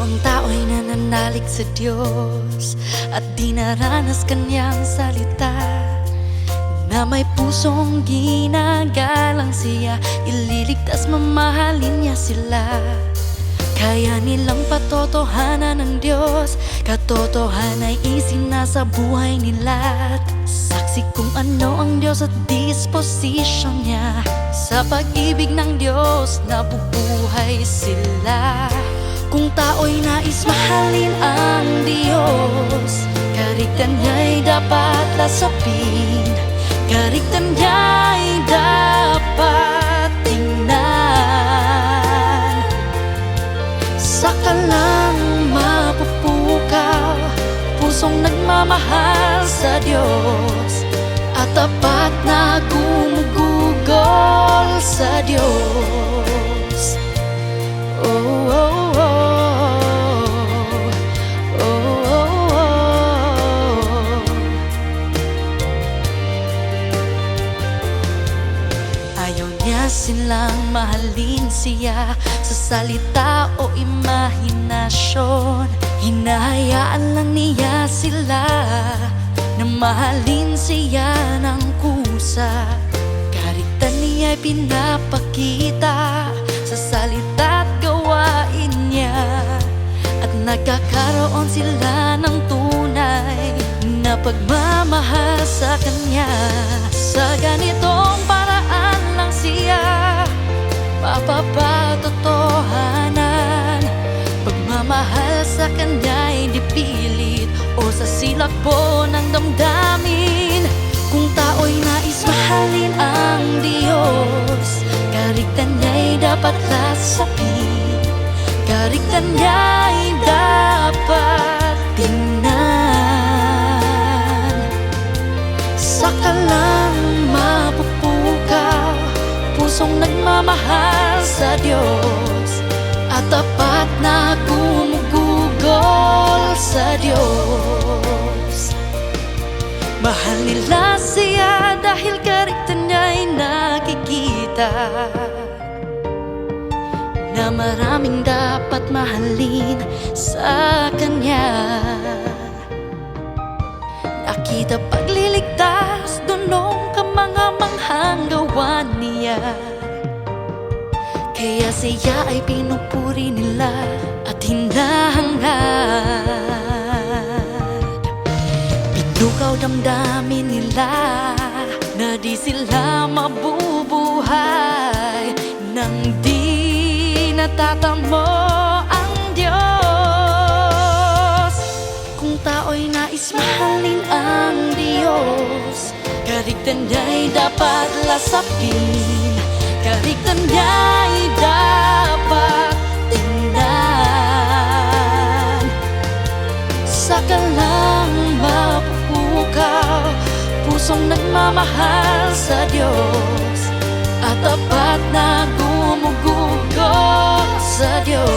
ang tao'y nananalig sa Diyos at di naranas kanyang salita, na may pusong ginagalang siya, ililigtas, mamahalin niya sila. Kaya nilang patotohanan ng Diyos, katotohanan ay isinasa buhay nila. Saksi kung ano ang Diyos at disposisyon niya. Sa pag-ibig ng Diyos, nabubuhay sila. Kung tao'y nais mahalin ang Diyos, kariktan niya'y dapat lasapin, kariktan niya'y dapat tingnan. Saka lang mapupukaw pusong nagmamahal sa Diyos at tapat na gumugugol sa Diyos. Oh, oh, oh. Oh, oh, oh. Ayaw niya silang mahalin siya sa salita o imahinasyon. Hinahayaan lang niya sila na mahalin siya ng kusa. Kariktan niya'y pinapakita sa salita at gawain niya, at nagkakaroon sila ng tunay na pagmamahal sa Kanya. Sa ganitong paraan lang siya mapapatotohanan. Pagmamahal sa Kanya'y di pilit o sa silakbo ng damdamin. Kung tao'y nais mahalin ang Diyos, kariktan niya'y dapat lasapin, kariktan niya'y dapat tingnan. Saka lang mapupukaw pusong nagmamahal sa Diyos at tapat na gumugugol sa Diyos. Mahal nila siya dahil kariktan niya'y nakikita na maraming dapat mahalin sa Kanya. Nakita pagliligtas, dunong kamangha-manghang gawa niya. Kaya siya ay pinupuri nila at hinahangad. Binugaw damdamin nila na di sila mabubuhay nang di natatamo ang Diyos. Kung tao'y nais mahalin ang Diyos, kariktan niya'y dapat lasapin, kariktan niya'y dapat tingnan. Saka lang mapupukaw pusong nagmamahal sa Diyos at tapat na gumugugol sa Diyos.